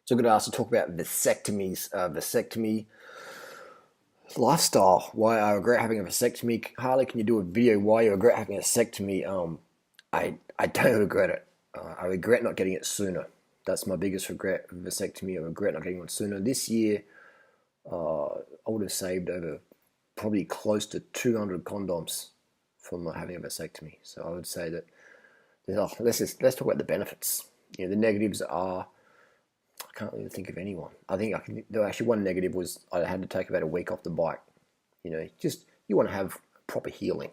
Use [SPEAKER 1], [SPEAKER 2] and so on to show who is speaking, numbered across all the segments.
[SPEAKER 1] So I'm going to ask to talk about vasectomies. Vasectomy lifestyle. Why I regret having a vasectomy. Harley, can you do a video why you regret having a vasectomy? I don't regret it. I regret not getting it sooner. That's my biggest regret of vasectomy. I regret not getting one sooner. This year, I would have saved over probably close to 200 condoms from not having a vasectomy. So I would say that let's talk about the benefits. The negatives are I can't even think of anyone. I think I can. There actually one negative was I had to take about a week off the bike. Just you want to have proper healing.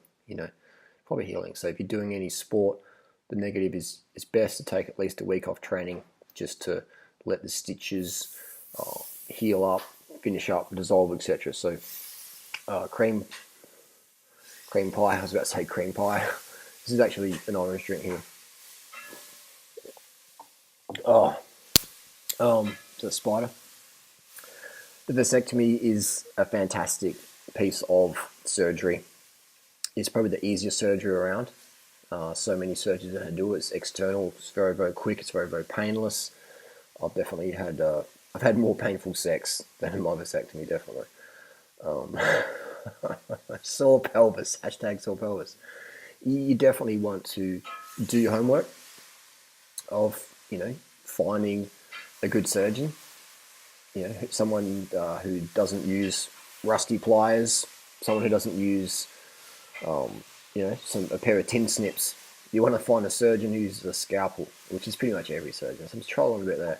[SPEAKER 1] Proper healing. So if you're doing any sport, the negative is it's best to take at least a week off training just to let the stitches heal up, finish up, dissolve, etc. So cream pie. I was about to say cream pie. This is actually an orange drink here. Oh, the spider. The vasectomy is a fantastic piece of surgery. It's probably the easiest surgery around. So many surgeons that do it. It's external. It's very, very quick. It's very, very painless. I've definitely had I've had more painful sex than in my vasectomy. Definitely. Sore pelvis. Hashtag sore pelvis. You definitely want to do your homework of finding a good surgeon. Someone who doesn't use rusty pliers. Someone who doesn't use a pair of tin snips. You want to find a surgeon who uses a scalpel, which is pretty much every surgeon. So I'm just trolling a bit there.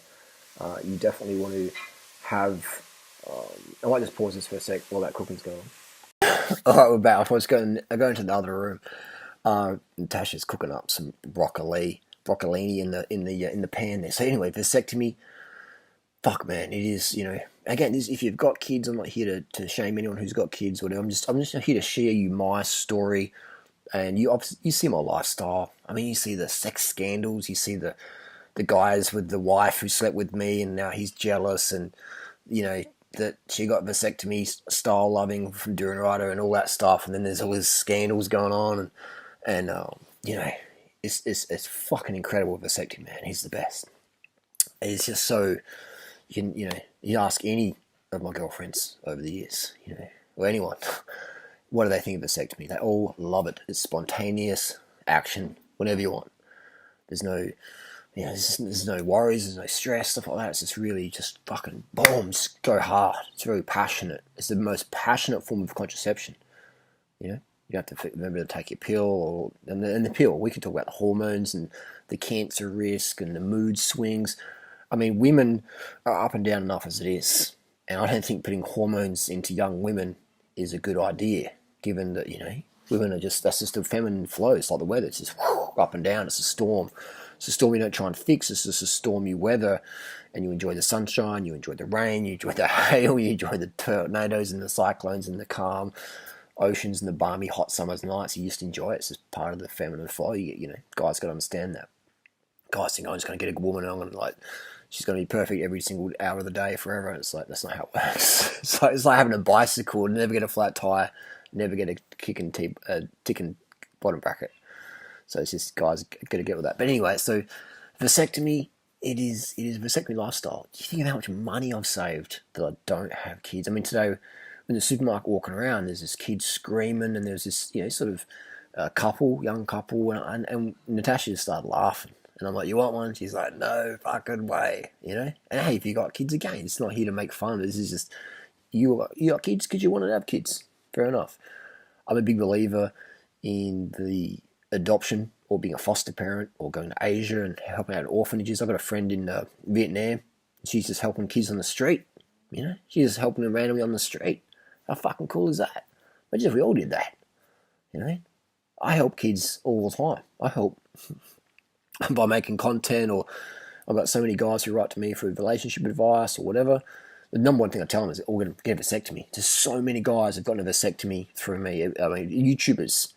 [SPEAKER 1] You definitely want to have. I might just pause this for a sec while that cooking's going on. All right, we're back. I go into the other room. Natasha's cooking up some broccolini in the pan there. So anyway, vasectomy. Fuck man, it is. Again, if you've got kids, I'm not here to shame anyone who's got kids or whatever. I'm just here to share you my story, and you see my lifestyle. I mean, you see the sex scandals, you see the guys with the wife who slept with me, and now he's jealous, and that she got vasectomy style loving from Durianrider and all that stuff, and then there's all these scandals going on, and it's fucking incredible vasectomy, man. He's the best. It's just so. You ask any of my girlfriends over the years, or anyone, what do they think of vasectomy? They all love it. It's spontaneous action whenever you want. There's no, there's no worries, there's no stress, stuff like that. It's just really just fucking boom, just go hard. It's very passionate. It's the most passionate form of contraception. You have to remember to take your pill, and the pill. We can talk about the hormones and the cancer risk and the mood swings. I mean, women are up and down enough as it is, and I don't think putting hormones into young women is a good idea, given that, women are that's just the feminine flow. It's like the weather. It's just up and down. It's a storm. It's a storm you don't try and fix. It's just a storm you weather, and you enjoy the sunshine, you enjoy the rain, you enjoy the hail, you enjoy the tornadoes and the cyclones and the calm oceans and the balmy hot summer's nights. You just enjoy it. It's just part of the feminine flow. Guys got to understand that. Guys think, I'm just going to get a woman and I'm going to she's going to be perfect every single hour of the day forever. And it's like, that's not how it works. It's like having a bicycle, never get a flat tire, never get a ticking bottom bracket. So it's just, guys got to get with that. But anyway, so vasectomy, it is a vasectomy lifestyle. Do you think of how much money I've saved that I don't have kids? I mean, today, in the supermarket walking around, there's this kid screaming, and there's this, sort of young couple, and Natasha just started laughing. And I'm like, you want one? She's like, no fucking way, And hey, if you got kids, again, it's not here to make fun. This is just, you got kids because you want to have kids. Fair enough. I'm a big believer in the adoption or being a foster parent or going to Asia and helping out orphanages. I've got a friend in Vietnam. She's just helping kids on the street, She's just helping them randomly on the street. How fucking cool is that? Imagine if we all did that, I help kids all the time. I help by making content, or I've got so many guys who write to me for relationship advice or whatever. The number one thing I tell them is all going to get a vasectomy. Just so many guys have gotten a vasectomy through me. I mean, YouTubers.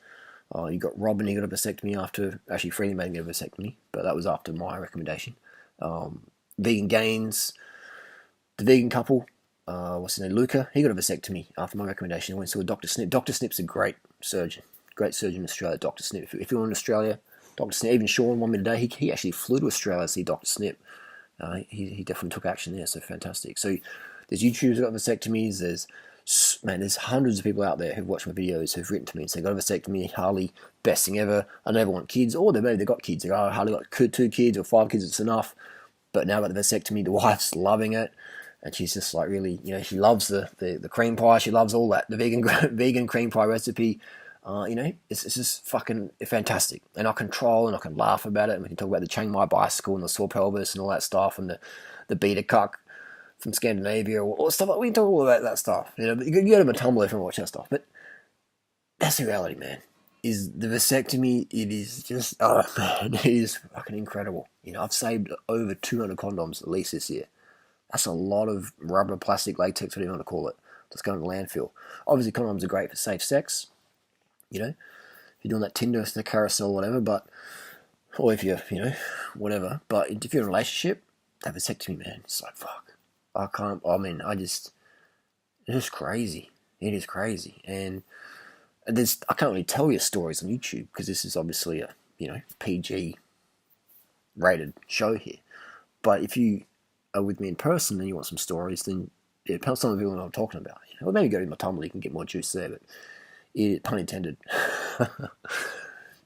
[SPEAKER 1] You got Robin, he got a vasectomy after, actually Freddie made me a vasectomy, but that was after my recommendation. Vegan Gains, the vegan couple, what's his name, Luca, he got a vasectomy after my recommendation. He went to a Dr. Snip. Dr. Snip's a great surgeon in Australia, Dr. Snip. If you're in Australia, Dr. Snip, even Sean, 1 minute a day, he actually flew to Australia to see Dr. Snip He definitely took action there, so fantastic. So there's YouTubers who got vasectomies, there's hundreds of people out there who've watched my videos who've written to me and said, got a vasectomy, Harley, best thing ever, I never want kids, or maybe they've got kids, they go, oh, Harley got 2 kids or 5 kids, it's enough, but now got the vasectomy, the wife's loving it, and she's just like really, she loves the cream pie, she loves all that, the vegan cream pie recipe, it's just fucking fantastic. And I can troll and I can laugh about it, and we can talk about the Chiang Mai bicycle and the sore pelvis and all that stuff, and the beta cuck from Scandinavia, or stuff like. We can talk all about that stuff. But you go to my Tumblr and watch that stuff. But that's the reality, man. Is the vasectomy? It is just, oh man, it is fucking incredible. I've saved over 200 condoms at least this year. That's a lot of rubber, plastic, latex, whatever you want to call it, that's going to landfill. Obviously, condoms are great for safe sex. If you're doing that Tinder, the carousel, whatever, or if you're, whatever. But if you're in a relationship, that vasectomy, man, it's like, fuck. It's just crazy. It is crazy. And I can't really tell you stories on YouTube because this is obviously a, PG rated show here. But if you are with me in person and you want some stories, then some of you know what I'm talking about. Or maybe go to my Tumblr, you can get more juice there, but pun intended.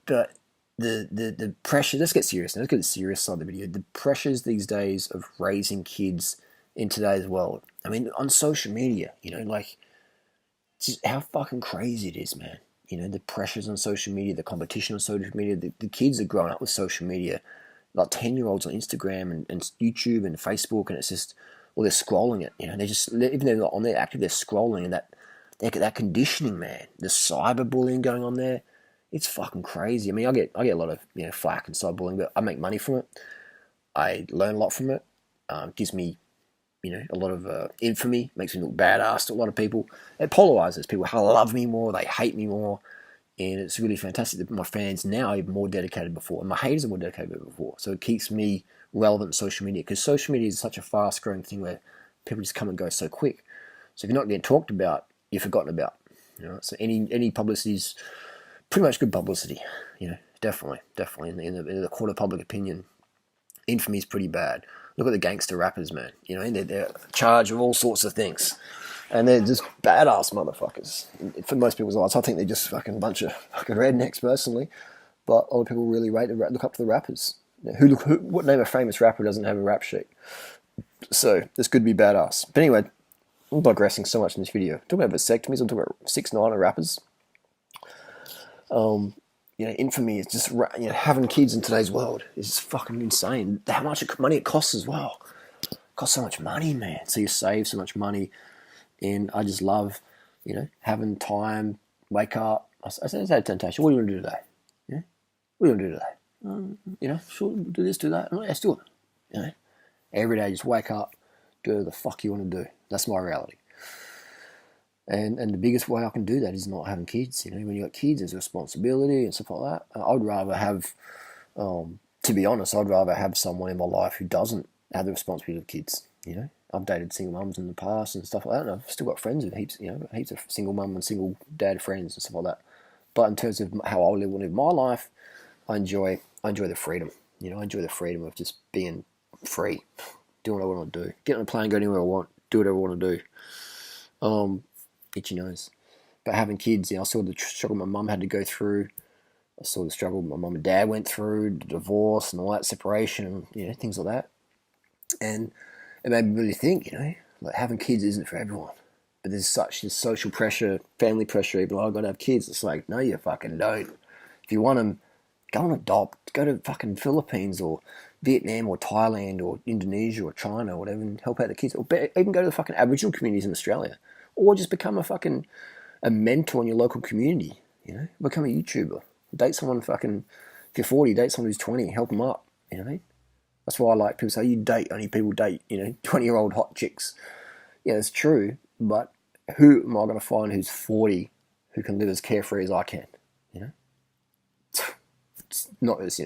[SPEAKER 1] But the pressure, let's get serious now. Let's get the serious side of the video. The pressures these days of raising kids in today's world. On social media, just how fucking crazy it is, man. The pressures on social media, the competition on social media, the kids are growing up with social media, like 10-year-olds on Instagram and YouTube and Facebook, and it's just, they're scrolling it, even though they're not on there active, they're scrolling, and that conditioning, man, the cyberbullying going on there, it's fucking crazy. I get a lot of flack and cyberbullying, but I make money from it. I learn a lot from it. Gives me a lot of infamy, makes me look badass to a lot of people. It polarizes people. How love me more, they hate me more, and it's really fantastic that my fans now are even more dedicated before, and my haters are more dedicated than before. So it keeps me relevant in social media, because social media is such a fast-growing thing where people just come and go so quick. So if you're not getting talked about, you're forgotten about. So any publicity is pretty much good publicity. Definitely in the court of public opinion, infamy is pretty bad. Look at the gangster rappers, man. They're charged with all sorts of things, and they're just badass motherfuckers. For most people's eyes, I think they're just fucking bunch of fucking rednecks, personally. But a lot of people really look up to the rappers. What name of famous rapper doesn't have a rap sheet? So this could be badass. But anyway, I'm digressing so much in this video. I'm talking about vasectomies. I'm talking about 6ix9ine rappers. Infamy is just, having kids in today's world is just fucking insane. How much money it costs as well. It costs so much money, man. So you save so much money, and I just love, having time, wake up. I say temptation. What do you want to do today? Yeah, what do you want to do today? Sure, do this, do that. Let's do it. Every day, just wake up, do whatever the fuck you want to do. That's my reality. And the biggest way I can do that is not having kids. When you got kids, there's a responsibility and stuff like that. I'd rather have, to be honest, I'd rather have someone in my life who doesn't have the responsibility of kids. I've dated single mums in the past and stuff like that, and I've still got friends with heaps of single mum and single dad friends and stuff like that. But in terms of how I live my life, I enjoy the freedom. I enjoy the freedom of just being free, doing what I want to do, get on a plane, go anywhere I want, do whatever I want to do. Itchy nose. But having kids, I saw the struggle my mum had to go through. I saw the struggle my mum and dad went through, the divorce and all that, separation, and things like that. And it made me really think, like having kids isn't for everyone. But there's such this social pressure, family pressure, even I've got to have kids. It's like, no, you fucking don't. If you want them, go and adopt. Go to fucking Philippines or Vietnam or Thailand or Indonesia or China or whatever, and help out the kids. Or even go to the fucking Aboriginal communities in Australia. Or just become a mentor in your local community, Become a YouTuber. Date someone if you're 40, date someone who's 20, help them up, That's why I like people say, only people date, 20-year-old hot chicks. Yeah, it's true, but who am I going to find who's 40 who can live as carefree as I can, It's not this,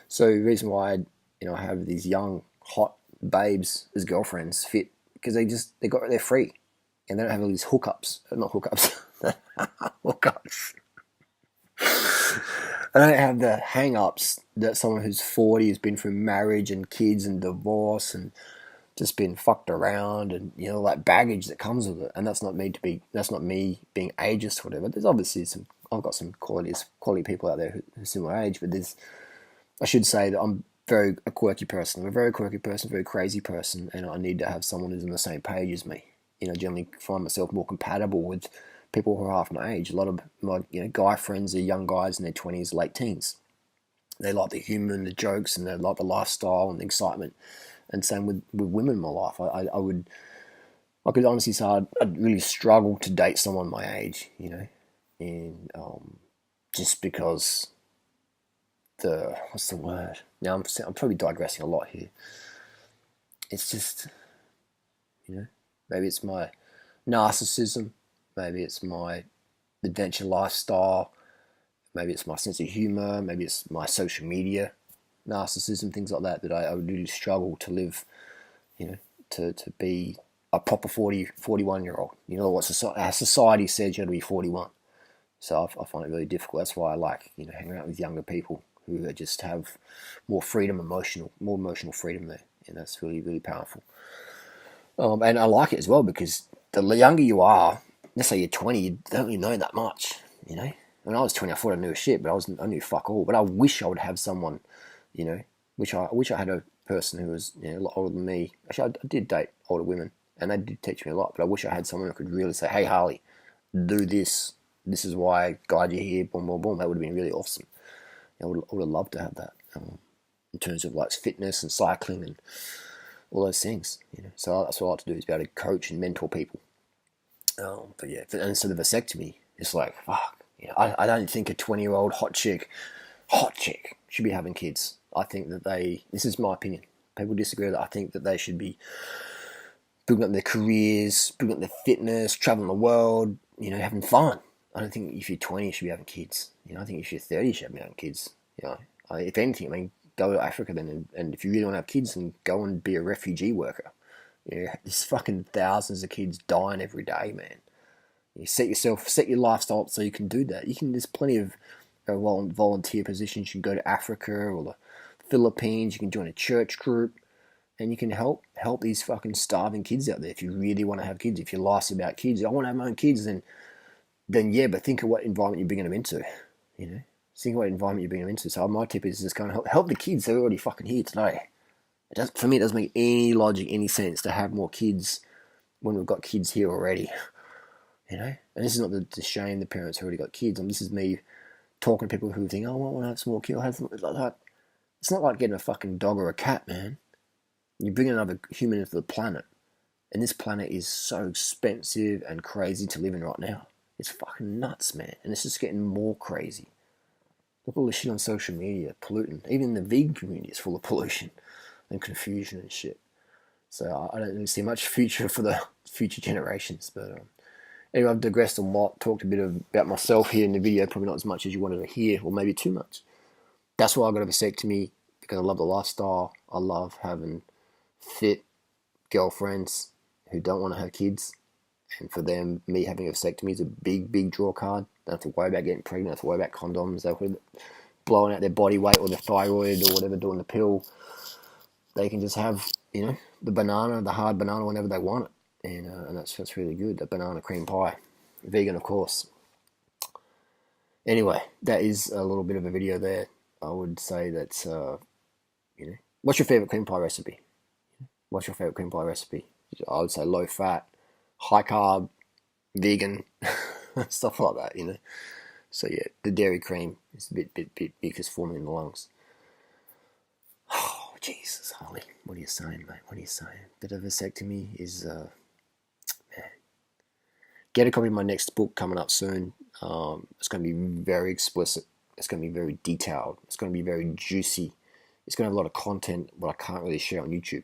[SPEAKER 1] So the reason why I have these young, hot babes as girlfriends fit, because they're free. And they don't have all these hookups. Not hookups. Hookups. I don't have the hang-ups that someone who's 40 has been through marriage and kids and divorce and just been fucked around, and like baggage that comes with it. And that's not me being ageist or whatever. There's obviously I've got some quality people out there who are similar age, but I should say that I'm a quirky person. I'm a very quirky person, very crazy person, and I need to have someone who's on the same page as me. Generally find myself more compatible with people who are half my age. A lot of my guy friends are young guys in their 20s, late teens. They like the humour and the jokes, and they like the lifestyle and the excitement. And same with women in my life. I could honestly say I'd really struggle to date someone my age, and just because what's the word? Now I'm probably digressing a lot here. It's just, maybe it's my narcissism, maybe it's my adventure lifestyle, maybe it's my sense of humor, maybe it's my social media narcissism, things like that I would really struggle to live, to be a proper 41-year-old. What society says you got to be 41. So I find it really difficult. That's why I like, hanging out with younger people who just have more freedom, more emotional freedom there. And that's really, really powerful. And I like it as well because the younger you are, let's say you're 20, you don't really know that much, When I was 20, I thought I knew shit, but I knew fuck all. But I wish I would have someone, which I wish I had a person who was a lot older than me. Actually, I did date older women, and they did teach me a lot. But I wish I had someone who could really say, "Hey, Harley, do this. This is why I guide you here." Boom, boom, boom. That would have been really awesome. I would have loved to have that in terms of like fitness and cycling and all those things. So that's what I like to do is be able to coach and mentor people. But yeah, and so the vasectomy, it's like fuck. I don't think a 20-year-old hot chick should be having kids. I think that this is my opinion. People disagree with that. I think that they should be building up their careers, building up their fitness, traveling the world, having fun. I don't think if you're 20 you should be having kids. I think if you're 30 you should be having kids. If anything, go to Africa then, and if you really want to have kids, then go and be a refugee worker. There's fucking thousands of kids dying every day, man. You set your lifestyle up so you can do that. There's plenty of volunteer positions. You can go to Africa or the Philippines. You can join a church group, and you can help these fucking starving kids out there. If you really want to have kids, if your life's about kids, I want to have my own kids, then yeah, but think of what environment you're bringing them into. Think of what environment you're bringing them into. So my tip is just kind of help the kids. They're already fucking here today. For me, it doesn't make any logic, any sense to have more kids when we've got kids here already. And this is not to shame the parents who already got kids. This is me talking to people who think, oh, I want to have some more kids. Like that. It's not like getting a fucking dog or a cat, man. You're bringing another human into the planet. And this planet is so expensive and crazy to live in right now. It's fucking nuts, man. And it's just getting more crazy. Look at all the shit on social media, polluting. Even the vegan community is full of pollution and confusion and shit. So I don't really see much future for the future generations. But anyway, I've digressed a lot, talked a bit about myself here in the video, probably not as much as you wanted to hear, or maybe too much. That's why I got a vasectomy, because I love the lifestyle. I love having fit girlfriends who don't want to have kids. And for them, me having a vasectomy is a big, big draw card. Don't have to worry about getting pregnant, don't have to worry about condoms, don't have to blowing out their body weight or their thyroid or whatever, doing the pill. They can just have, the hard banana whenever they want it. And that's really good, the banana cream pie. Vegan, of course. Anyway, that is a little bit of a video there. I would say that, what's your favourite cream pie recipe? What's your favourite cream pie recipe? I would say low fat, high carb, vegan, stuff like that, So yeah, the dairy cream is a bit big because forming in the lungs. Oh, Jesus, Harley, what are you saying, mate? What are you saying? Bit of vasectomy is, man. Get a copy of my next book coming up soon. It's going to be very explicit. It's going to be very detailed. It's going to be very juicy. It's going to have a lot of content, but I can't really share on YouTube.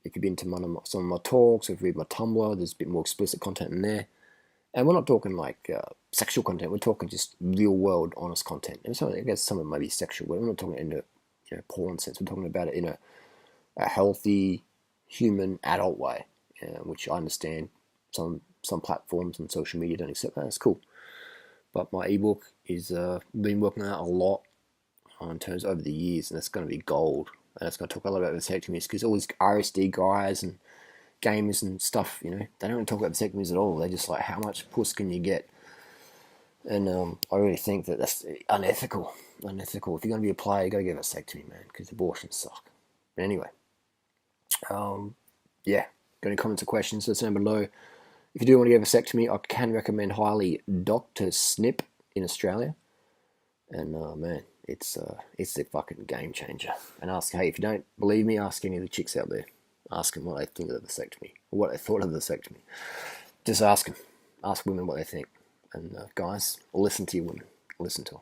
[SPEAKER 1] If you've been to some of my talks, or if you read my Tumblr, there's a bit more explicit content in there. And we're not talking like sexual content. We're talking just real world, honest content. And I guess some of it might be sexual, but we're not talking in a porn sense. We're talking about it in a healthy, human, adult way, which I understand some platforms and social media don't accept that. That's cool. But my ebook is been working on that a lot in terms over the years, and it's going to be gold. And it's going to talk a lot about vasectomies because all these RSD guys and gamers and stuff, they don't talk about vasectomies at all. They're just like, how much puss can you get? And I really think that that's unethical. Unethical. If you're going to be a player, you got to get a vasectomy, man, because abortions suck. But anyway, yeah. Got any comments or questions? Let us know below. If you do want to get a vasectomy, I can recommend highly Dr. Snip in Australia. And man, it's a fucking game changer. And hey, if you don't believe me, ask any of the chicks out there. Ask them what they think of the vasectomy, or what they thought of the vasectomy. Just ask them. Ask women what they think. And guys, listen to your women. Listen to them.